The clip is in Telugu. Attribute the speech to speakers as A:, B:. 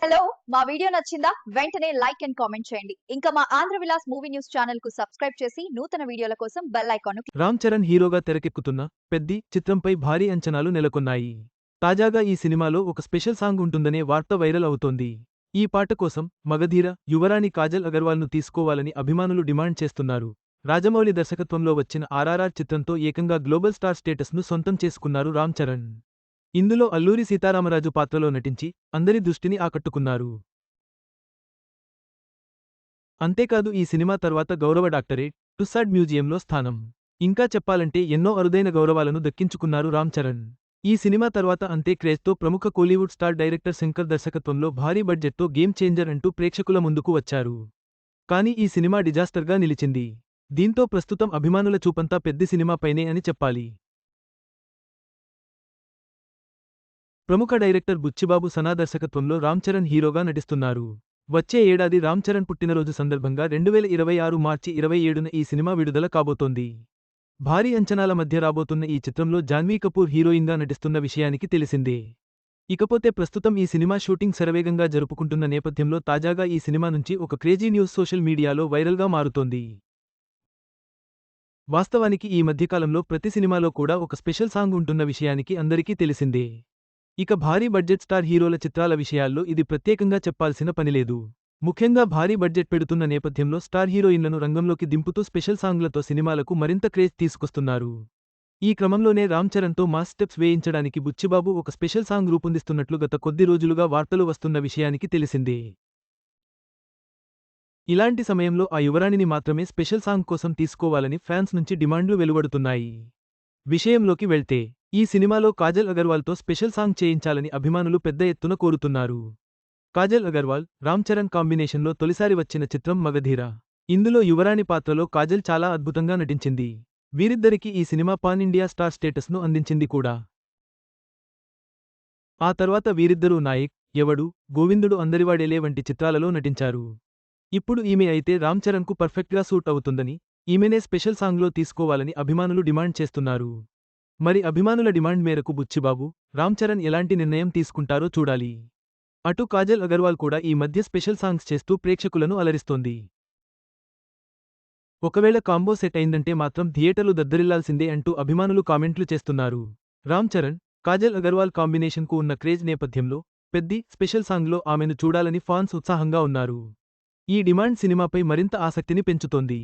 A: హలో మా వీడియో నచ్చిందా వెంటనే లైక్ అండ్ కామెంట్ చేయండి. ఇంకా మా Andhra Vilas movie news channel కు సబ్స్క్రైబ్ చేసి నూతన వీడియోల కోసం బెల్ ఐకాన్ ను
B: రామ్ చరణ్ హీరోగా తెరకెక్కుతున్న పెద్ది చిత్రంపై భారీ అంచనాలు నెలకొన్నాయి. తాజాగా ఈ సినిమాలో ఒక స్పెషల్ సాంగ్ ఉంటుందనే వార్త వైరల్ అవుతోంది. ఈ పాట కోసం మగధీర యువరాణి కాజల్ అగర్వాల్ను తీసుకోవాలని అభిమానులు డిమాండ్ చేస్తున్నారు. రాజమౌళి దర్శకత్వంలో వచ్చిన ఆర్ఆర్ఆర్ చిత్రంతో ఏకంగా గ్లోబల్ స్టార్ స్టేటస్ను సొంతం చేసుకున్నారు రామ్ చరణ్. ఇందులో అల్లూరి సీతారామరాజు పాత్రలో నటించి అందరి దృష్టిని ఆకట్టుకున్నారు. అంతేకాదు ఈ సినిమా తర్వాత గౌరవ డాక్టరేట్, టుస్సాడ్ మ్యూజియంలో స్థానం. ఇంకా చెప్పాలంటే ఎన్నో అరుదైన గౌరవాలను దక్కించుకున్నారు రామ్ చరణ్. ఈ సినిమా తర్వాత అంతే క్రేజ్తో ప్రముఖ కోలీవుడ్ స్టార్ డైరెక్టర్ శంకర్ దర్శకత్వంలో భారీ బడ్జెట్తో గేమ్ చేంజర్ అంటూ ప్రేక్షకుల ముందుకు వచ్చారు. కానీ ఈ సినిమా డిజాస్టర్గా నిలిచింది. దీంతో ప్రస్తుతం అభిమానుల చూపంతా పెద్ది సినిమాపైనే అని చెప్పాలి. ప్రముఖ డైరెక్టర్ బుచ్చిబాబు సనా దర్శకత్వంలో రామ్ చరణ్ హీరోగా నటిస్తున్నారు. వచ్చే ఏడాది రామ్ చరణ్ పుట్టినరోజు సందర్భంగా 2026 మార్చి 27న ఈ సినిమా విడుదల కాబోతోంది. భారీ అంచనాల మధ్య రాబోతున్న ఈ చిత్రంలో జాన్వీ కపూర్ హీరోయిన్గా నటిస్తున్న విషయానికి తెలిసిందే. ఇకపోతే ప్రస్తుతం ఈ సినిమా షూటింగ్ శరవేగంగా జరుపుకుంటున్న నేపథ్యంలో తాజాగా ఈ సినిమా నుంచి ఒక క్రేజీ న్యూస్ సోషల్ మీడియాలో వైరల్గా మారుతోంది. వాస్తవానికి ఈ మధ్యకాలంలో ప్రతి సినిమాలో కూడా ఒక స్పెషల్ సాంగ్ ఉంటున్న విషయానికి అందరికీ తెలిసిందే. ఇక భారీ బడ్జెట్ స్టార్ హీరోల చిత్రాల విషయాల్లో ఇది ప్రత్యేకంగా చెప్పాల్సిన పనిలేదు. ముఖ్యంగా భారీ బడ్జెట్ పెడుతున్న నేపథ్యంలో స్టార్ హీరోయిన్లను రంగంలోకి దింపుతూ స్పెషల్ సాంగ్లతో సినిమాలకు మరింత క్రేజ్ తీసుకొస్తున్నారు. ఈ క్రమంలోనే రామ్ చరణ్తో మాస్ స్టెప్స్ వేయించడానికి బుచ్చిబాబు ఒక స్పెషల్ సాంగ్ రూపొందిస్తున్నట్లు గత కొద్ది రోజులుగా వార్తలు వస్తున్న విషయానికి తెలిసిందే. ఇలాంటి సమయంలో ఆ యువరాణిని మాత్రమే స్పెషల్ సాంగ్ కోసం తీసుకోవాలని ఫ్యాన్స్ నుంచి డిమాండ్లు వెలువడుతున్నాయి. విషయంలోకి వెళ్తే ఈ సినిమాలో కాజల్ అగర్వాల్తో స్పెషల్ సాంగ్ చేయించాలని అభిమానులు పెద్ద ఎత్తున కోరుతున్నారు. కాజల్ అగర్వాల్, రామ్ చరణ్ కాంబినేషన్లో తొలిసారి వచ్చిన చిత్రం మగధీర. ఇందులో యువరాణి పాత్రలో కాజల్ చాలా అద్భుతంగా నటించింది. వీరిద్దరికీ ఈ సినిమా పాన్ ఇండియా స్టార్ స్టేటస్ను అందించింది కూడా. ఆ తర్వాత వీరిద్దరూ నాయక్, ఎవడు, గోవిందుడు అందరివాడేలే వంటి చిత్రాలలో నటించారు. ఇప్పుడు ఈమె అయితే రామ్ చరణ్కు పర్ఫెక్ట్గా సూట్ అవుతుందని, ఈమెనే స్పెషల్ సాంగ్లో తీసుకోవాలని అభిమానులు డిమాండ్ చేస్తున్నారు. మరి అభిమానుల డిమాండ్ మేరకు బుచ్చిబాబు, రామ్ చరణ్ ఎలాంటి నిర్ణయం తీసుకుంటారో చూడాలి. అటు కాజల్ అగర్వాల్ కూడా ఈ మధ్య స్పెషల్ సాంగ్స్ చేస్తూ ప్రేక్షకులను అలరిస్తోంది. ఒకవేళ కాంబో సెట్ అయిందంటే మాత్రం థియేటర్లు దద్దరిల్లాల్సిందే అంటూ అభిమానులు కామెంట్లు చేస్తున్నారు. రామ్ చరణ్, కాజల్ అగర్వాల్ కాంబినేషన్కు ఉన్న క్రేజ్ నేపథ్యంలో పెద్ది స్పెషల్ సాంగ్లో ఆమెను చూడాలని ఫాన్స్ ఉత్సాహంగా ఉన్నారు. ఈ డిమాండ్ సినిమాపై మరింత ఆసక్తిని పెంచుతోంది.